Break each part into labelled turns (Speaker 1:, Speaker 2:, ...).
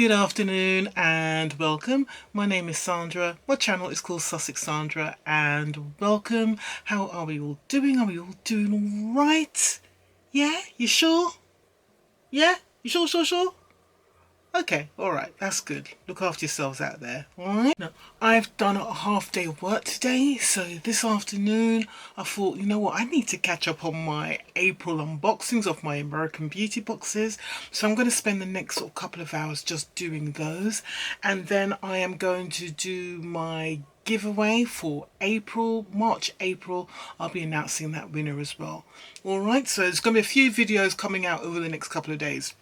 Speaker 1: good afternoon and welcome. My name is Sandra. My channel is called SUSSEXSANDRA and welcome. How are we all doing? Are we all doing all right? Yeah? You sure? Yeah? You sure? Okay, alright, that's good. Look after yourselves out there, alright? Now, I've done a half day of work today, so this afternoon I thought, you know what, I need to catch up on my April unboxings of my American Beauty boxes. So I'm going to spend the next sort of couple of hours just doing those. And then I am going to do my giveaway for March, April. I'll be announcing that winner as well. Alright, so there's going to be a few videos coming out over the next couple of days.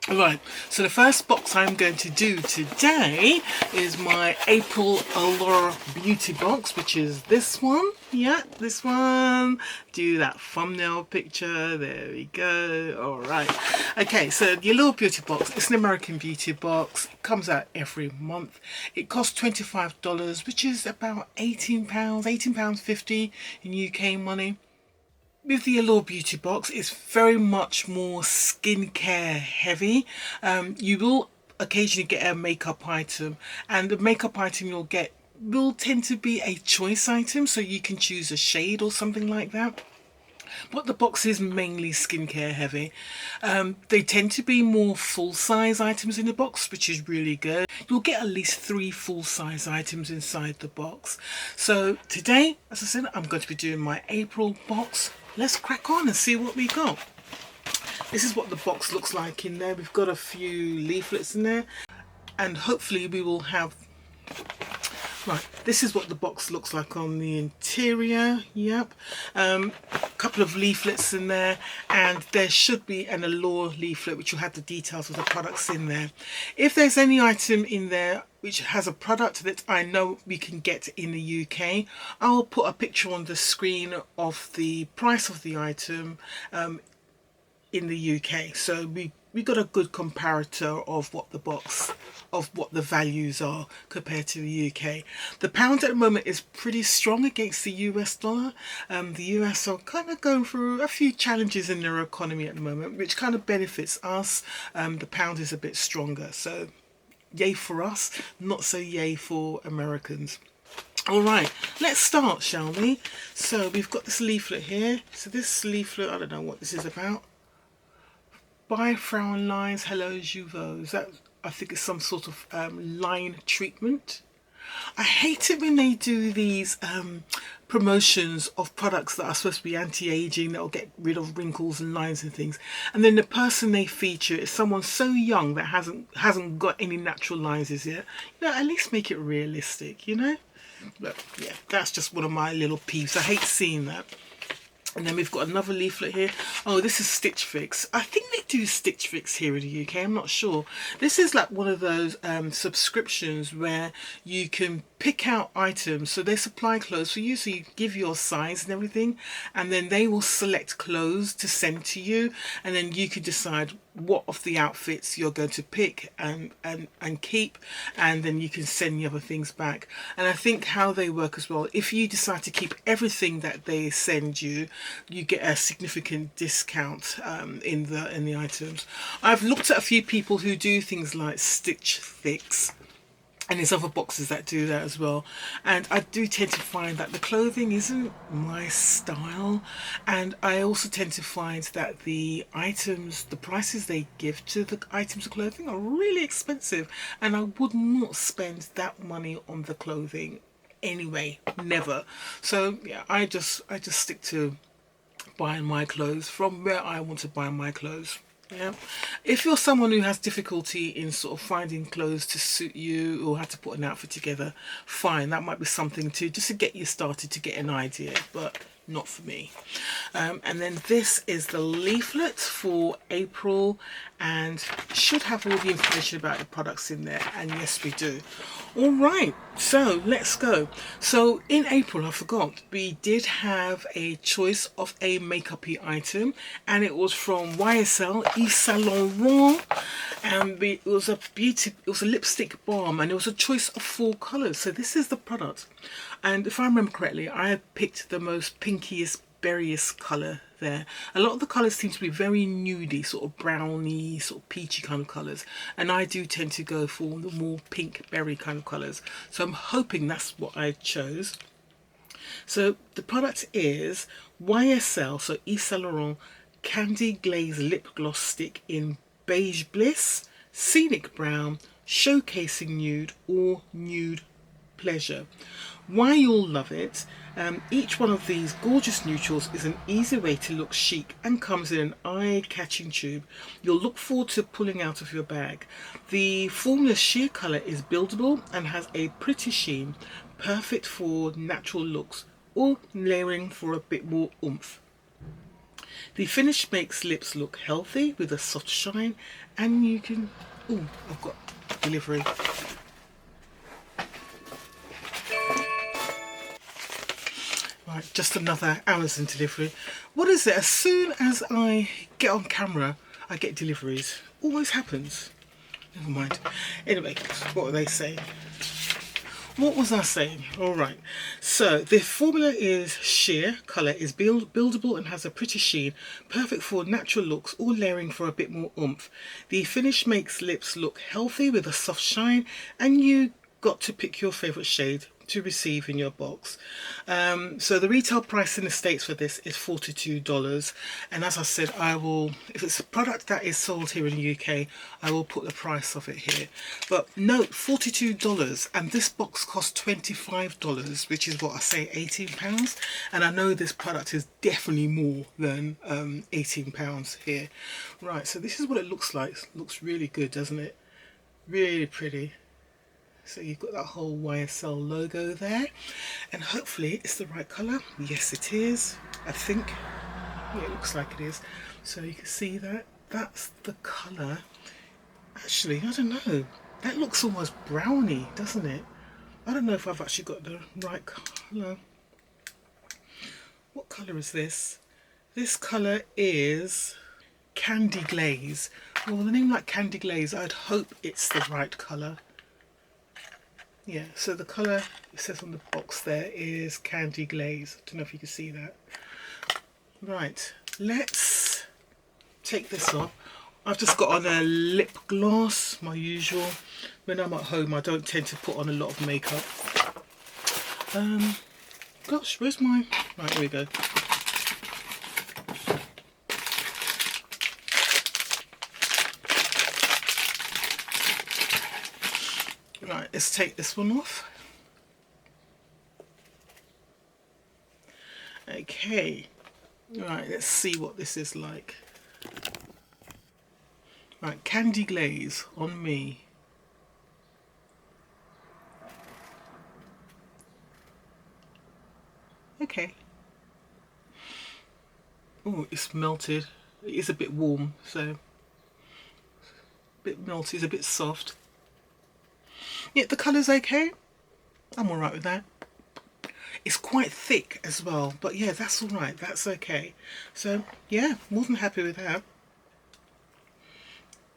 Speaker 1: Right, so the first box I'm going to do today is my April Allure beauty box, which is this one. Yeah, this one. Do that thumbnail picture. There we go. Alright. Okay, so the Allure beauty box, it's an American beauty box. It comes out every month. It costs $25, which is about £18, £18.50 in UK money. With the Allure beauty box, it's very much more skincare heavy. You will occasionally get a makeup item, and the makeup item you'll get will tend to be a choice item, so you can choose a shade or something like that. But the box is mainly skincare heavy. They tend to be more full-size items in the box, which is really good. You'll get at least 3 full-size items inside the box. So today, as I said, I'm going to be doing my April box. Let's crack on and see what we got. This is what the box looks like in there. We've got a few leaflets in there, and hopefully we will have... Right, this is what the box looks like on the interior. Yep. Couple of leaflets in there, and there should be an Allure leaflet which will have the details of the products in there. If there's any item in there which has a product that I know we can get in the UK, I'll put a picture on the screen of the price of the item in the UK, so we got a good comparator of what the values are compared to the UK. The pound at the moment is pretty strong against the US dollar. The US are kind of going through a few challenges in their economy at the moment, which kind of benefits us. The pound is a bit stronger, so yay for us, not so yay for Americans. Alright, let's start, shall we? So we've got this leaflet here. So this leaflet, I don't know what this is about. Bye frown lines, hello Juvo. That, I think it's some sort of line treatment. I hate it when they do these promotions of products that are supposed to be anti-aging, that will get rid of wrinkles and lines and things, and then the person they feature is someone so young that hasn't got any natural lines as yet. You know, at least make it realistic, you know. But yeah, that's just one of my little peeves. I hate seeing that. And then we've got another leaflet here. Oh, this is Stitch Fix. I think they do Stitch Fix here in the UK. I'm not sure. This is like one of those subscriptions where you can pick out items. So they supply clothes for you. So you give your size and everything. And then they will select clothes to send to you. And then you can decide what of the outfits you're going to pick and keep, and then you can send the other things back. And I think how they work as well, if you decide to keep everything that they send you, you get a significant discount in the items. I've looked at a few people who do things like Stitch Fix, and there's other boxes that do that as well, and I do tend to find that the clothing isn't my style, and I also tend to find that the items, the prices they give to the items of clothing are really expensive, and I would not spend that money on the clothing anyway, never. So yeah, I just stick to buying my clothes from where I want to buy my clothes. Yeah, if you're someone who has difficulty in sort of finding clothes to suit you, or have to put an outfit together, fine, that might be something to just to get you started, to get an idea, but not for me. And then this is the leaflet for April, and should have all the information about the products in there, and yes we do. All right, so let's go. So in April, I forgot, we did have a choice of a makeup-y item, and it was from YSL Yves Saint Laurent, and it was a lipstick balm, and it was a choice of 4 colours. So this is the product, and if I remember correctly, I had picked the most pinkiest, berriest colour there. A lot of the colours seem to be very nudie, sort of browny, sort of peachy kind of colours, and I do tend to go for the more pink berry kind of colours, so I'm hoping that's what I chose. So the product is YSL, so Yves Saint Laurent Candy Glaze Lip Gloss Stick in Beige Bliss, Scenic Brown, Showcasing Nude, or Nude Pleasure. Why you'll love it, each one of these gorgeous neutrals is an easy way to look chic and comes in an eye-catching tube you'll look forward to pulling out of your bag. The formula sheer colour is buildable and has a pretty sheen, perfect for natural looks or layering for a bit more oomph. The finish makes lips look healthy with a soft shine, and you can... Oh, I've got delivery. Right, just another Amazon delivery. What is it? As soon as I get on camera, I get deliveries. Always happens. Never mind. Anyway, what were they saying? What was I saying? All right. So the formula is sheer, colour is buildable and has a pretty sheen, perfect for natural looks or layering for a bit more oomph. The finish makes lips look healthy with a soft shine, and you got to pick your favourite shade to receive in your box. So the retail price in the States for this is $42, and as I said, I will, if it's a product that is sold here in the UK, I will put the price of it here. But note, $42, and this box costs $25, which is what I say, £18, and I know this product is definitely more than £18 here. Right, so this is what it looks like. It looks really good, doesn't it? Really pretty. So you've got that whole YSL logo there, and hopefully it's the right colour. Yes, it is, I think. Yeah, it looks like it is. So you can see that. That's the colour. Actually, I don't know. That looks almost browny, doesn't it? I don't know if I've actually got the right colour. What colour is this? This colour is Candy Glaze. Well, with a name like Candy Glaze, I'd hope it's the right colour. Yeah, so the colour it says on the box there is Candy Glaze. I don't know if you can see that. Right, let's take this off. I've just got on a lip gloss, my usual. When I'm at home, I don't tend to put on a lot of makeup. Gosh, where's my... Right, here we go. Right, let's take this one off. Okay, right, let's see what this is like. Right, Candy Glaze on me. Okay. Oh, it's melted. It is a bit warm, so a bit melty, it's a bit soft. Yeah, the colour's okay. I'm alright with that. It's quite thick as well, but yeah, that's alright, that's okay. So yeah, more than happy with that.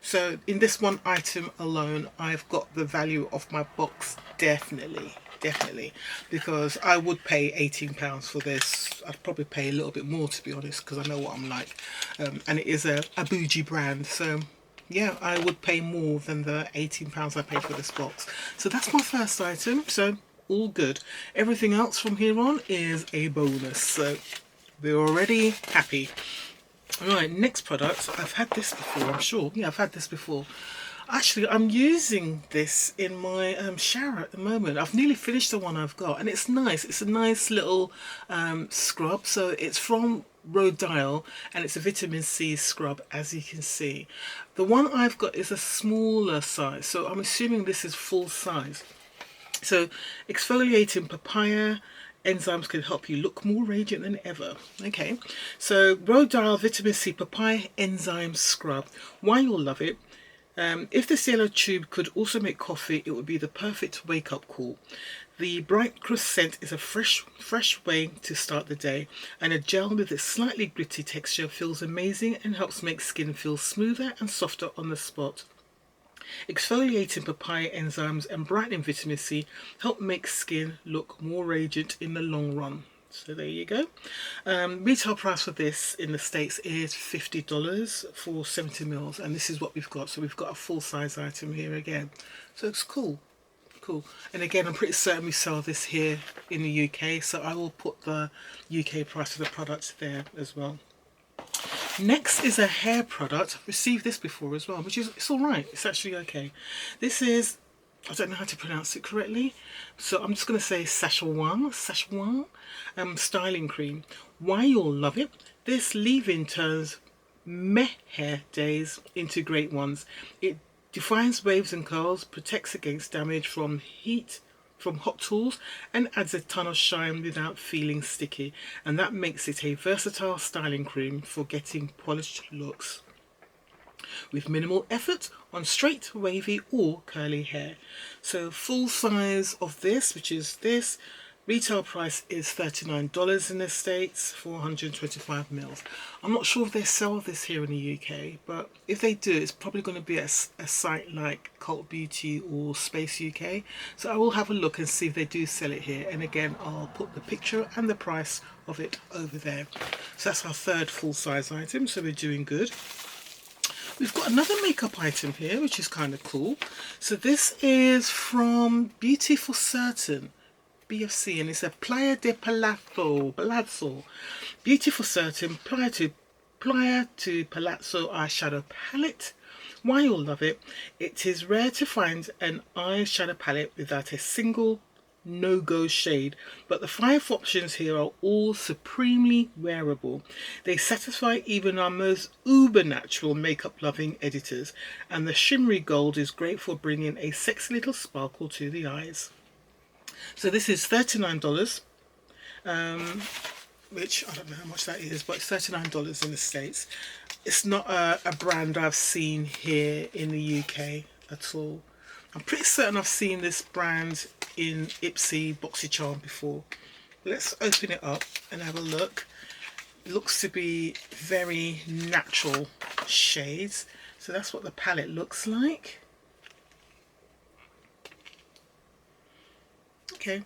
Speaker 1: So in this one item alone, I've got the value of my box, definitely, because I would pay £18 for this. I'd probably pay a little bit more, to be honest, because I know what I'm like, and it is a bougie brand, so yeah, I would pay more than the £18 I paid for this box. So that's my first item, so all good. Everything else from here on is a bonus, so we're already happy. Right, next product. I've had this before, I'm sure. Yeah, I've had this before. Actually, I'm using this in my shower at the moment. I've nearly finished the one I've got, and it's nice. It's a nice little scrub. So it's from Rodile, and it's a vitamin C scrub, as you can see. The one I've got is a smaller size, so I'm assuming this is full size. So exfoliating papaya enzymes can help you look more radiant than ever. Okay, so Rodile Vitamin C Papaya Enzyme Scrub. Why you'll love it. If this yellow tube could also make coffee, it would be the perfect wake-up call. The bright crisp scent is a fresh way to start the day, and a gel with its slightly gritty texture feels amazing and helps make skin feel smoother and softer on the spot. Exfoliating papaya enzymes and brightening vitamin C help make skin look more radiant in the long run. So there you go. Retail price for this in the States is $50 for 70 mils, and this is what we've got. So we've got a full size item here again. So it's cool. Cool. And again, I'm pretty certain we sell this here in the UK, so I will put the UK price of the product there as well. Next is a hair product. I've received this before as well, which is, it's alright. It's actually okay. This is, I don't know how to pronounce it correctly, so I'm just going to say Szechuan styling cream. Why you'll love it. This leave-in turns meh hair days into great ones. It defines waves and curls, protects against damage from heat, from hot tools, and adds a ton of shine without feeling sticky. And that makes it a versatile styling cream for getting polished looks with minimal effort on straight, wavy or curly hair. So full size of this, which is this, retail price is $39 in the States for 125 mils. I'm not sure if they sell this here in the UK, but if they do, it's probably going to be a site like Cult Beauty or Space UK. So I will have a look and see if they do sell it here. And again, I'll put the picture and the price of it over there. So that's our third full size item, so we're doing good. We've got another makeup item here, which is kind of cool. So this is from Beauty for Certain, BFC, and it's a Playa de Palazzo. Beauty for Certain Playa to Palazzo eyeshadow palette. Why you'll love it. It is rare to find an eyeshadow palette without a single no-go shade, but the 5 options here are all supremely wearable. They satisfy even our most uber natural makeup loving editors, and the shimmery gold is great for bringing a sexy little sparkle to the eyes. So this is $39, which I don't know how much that is, but it's $39 in the States. It's not a brand I've seen here in the UK at all. I'm pretty certain I've seen this brand in Ipsy BoxyCharm before. Let's open it up and have a look. It looks to be very natural shades. So that's what the palette looks like. Okay.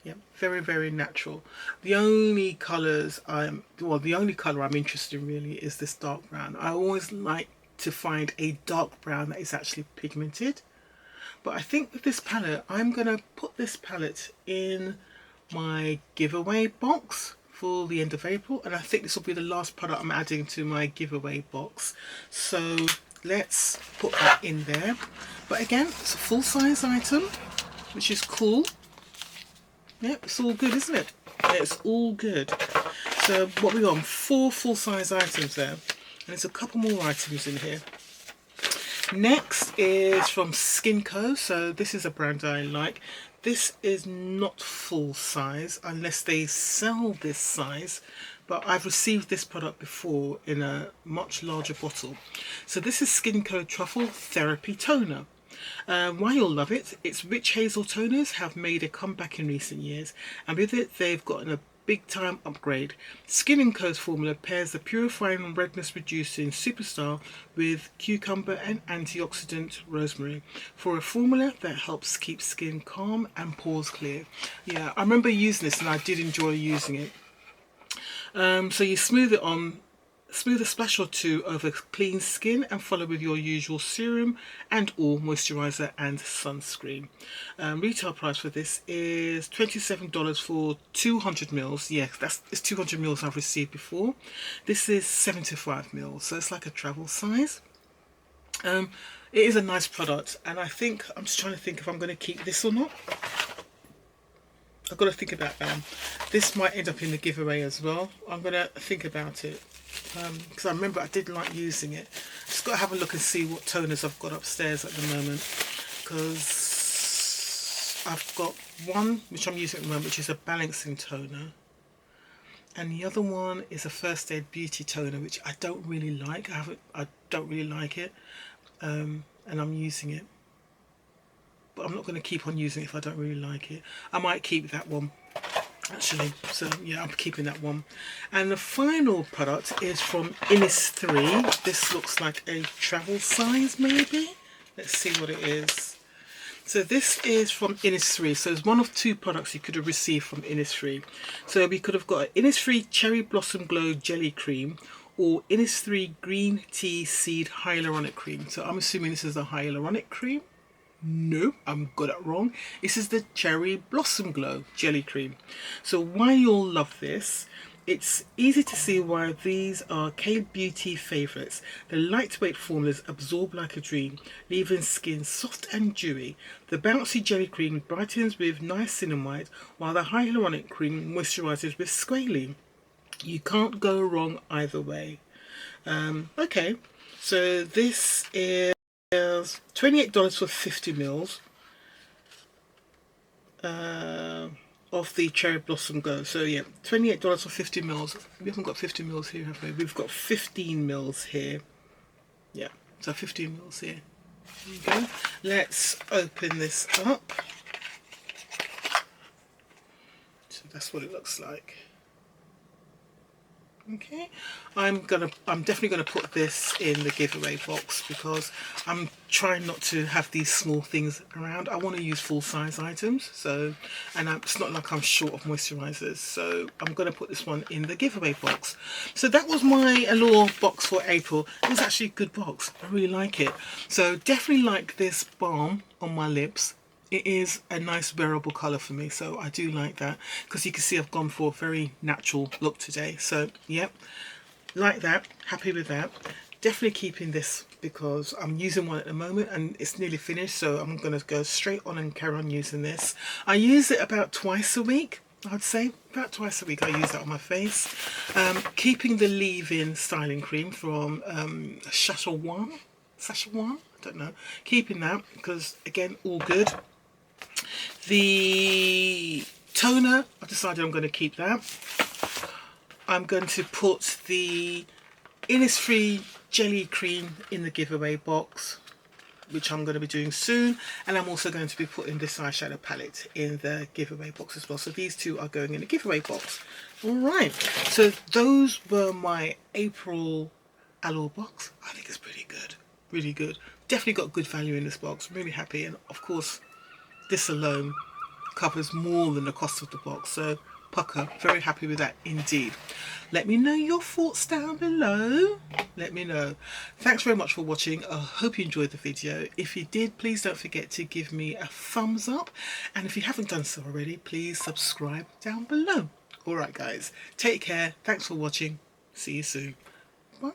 Speaker 1: Yeah, very, very natural. The only colours the only colour I'm interested in really is this dark brown. I always like to find a dark brown that is actually pigmented. But I think with this palette, I'm going to put this palette in my giveaway box for the end of April. And I think this will be the last product I'm adding to my giveaway box. So let's put that in there. But again, it's a full size item, which is cool. Yep, it's all good, isn't it? It's all good. So what we got? 4 full size items there. And there's a couple more items in here. Next is from Skinco. So this is a brand I like. This is not full size unless they sell this size, but I've received this product before in a much larger bottle. So this is Skinco Truffle Therapy Toner. Why you'll love it, its rich hazel toners have made a comeback in recent years, and with it they've gotten a big time upgrade. Skin & Co's formula pairs the purifying and redness reducing superstar with cucumber and antioxidant rosemary for a formula that helps keep skin calm and pores clear. Yeah, I remember using this and I did enjoy using it. So you smooth it on, smooth a splash or two over clean skin and follow with your usual serum and or moisturizer and sunscreen. Retail price for this is $27 for 200 mils. Yeah, it's 200 mils I've received before. This is 75 mils, so it's like a travel size. It is a nice product, and I think I'm just trying to think if I'm going to keep this or not. I've got to think about that. This might end up in the giveaway as well. I'm going to think about it. Because I remember I did like using it. Just got to have a look and see what toners I've got upstairs at the moment, because I've got one which I'm using at the moment, which is a balancing toner, and the other one is a First Aid Beauty toner, which I don't really like. I don't really like it, and I'm using it, but I'm not going to keep on using it if I don't really like it. I might keep that one actually, so yeah, I'm keeping that one. And the final product is from Innis3. This looks like a travel size maybe. Let's see what it is. So this is from Innisfree. So it's one of two products you could have received from Innisfree. So we could have got an Innisfree Cherry Blossom Glow Jelly Cream or Innisfree Green Tea Seed Hyaluronic Cream. So I'm assuming this is a hyaluronic cream. No, I'm got it wrong. This is the Cherry Blossom Glow Jelly Cream. So why you'll love this, it's easy to see why these are K-Beauty favourites. The lightweight formulas absorb like a dream, leaving skin soft and dewy. The bouncy jelly cream brightens with niacinamide, while the hyaluronic cream moisturises with squalene. You can't go wrong either way. Okay, so this is $28 for 50 mils of the Cherry Blossom Glow. So yeah, $28 for 50 mils. We haven't got 50 mils here, have we? We've got 15 mils here. Yeah, so 15 mils here. There you go. Let's open this up. So that's what it looks like. Okay, I'm definitely gonna put this in the giveaway box because I'm trying not to have these small things around. I want to use full size items, so, and it's not like I'm short of moisturizers, so I'm gonna put this one in the giveaway box. So that was my Allure box for April. It was actually a good box. I really like it. So definitely like this balm on my lips. It is a nice wearable colour for me, so I do like that because you can see I've gone for a very natural look today. So yep, like that, happy with that. Definitely keeping this because I'm using one at the moment and it's nearly finished, so I'm going to go straight on and carry on using this. I use it about twice a week. I'd say about twice a week I use that on my face. Keeping the leave-in styling cream from Sachajuan, I don't know. Keeping that because again, all good. The toner, I've decided I'm going to keep that. I'm going to put the Innisfree Jelly Cream in the giveaway box, which I'm going to be doing soon. And I'm also going to be putting this eyeshadow palette in the giveaway box as well. So these two are going in the giveaway box. Alright, so those were my April Allure box. I think it's pretty good. Really good. Definitely got good value in this box. I'm really happy. And of course, this alone covers more than the cost of the box, so pucker, very happy with that indeed. Let me know your thoughts down below. Let me know. Thanks very much for watching. I hope you enjoyed the video. If you did, please don't forget to give me a thumbs up, and if you haven't done so already, please subscribe down below. Alright guys, take care, thanks for watching, see you soon, bye.